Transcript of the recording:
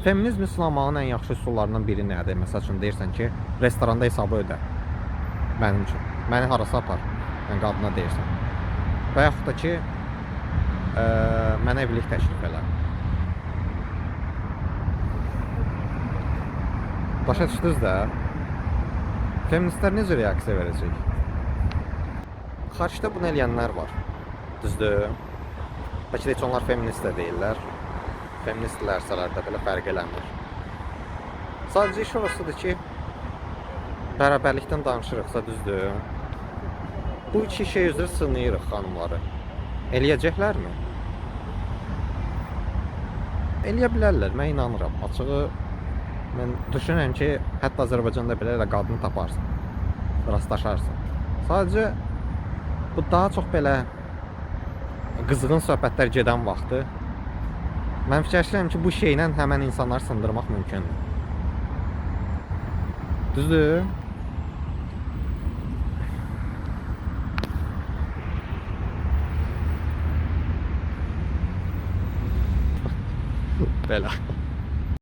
feminizmi sınamağın ən yaxşı üsullarından biri nədir? Məsəl üçün deyirsən ki, restoranda hesabı ödə. Mənim üçün. Məni harasa apar. Yəni qadına deyirsən. Və yaxud da ki, mənə evlilik təklif elə. Başa düşdünüz də? Feministlər necə reaksiya verəcək? Xaricdə bunu eləyənlər var. Düzdür? Bəlkə də heç onlar feminist də deyirlər. Feministlərsələr də belə fərq eləmir. Sadəcə iş orasıdır ki, bərabərlikdən danışırıqsa, düzdür? Bu iki şey üzrə sınayırıq xanımları. Eləyəcəklərmi? Eləyə bilərlər, mən inanıram. Açığı, mən düşünürəm ki, hətta Azərbaycanda belə elə qadını taparsan, rastlaşarsan. Sadəcə, bu daha çox belə qızğın söhbətlər gedən vaxtı mən fikirləşirəm ki, bu şeylə həmən insanları sındırmaq mümkündür. Düzdür? Belə.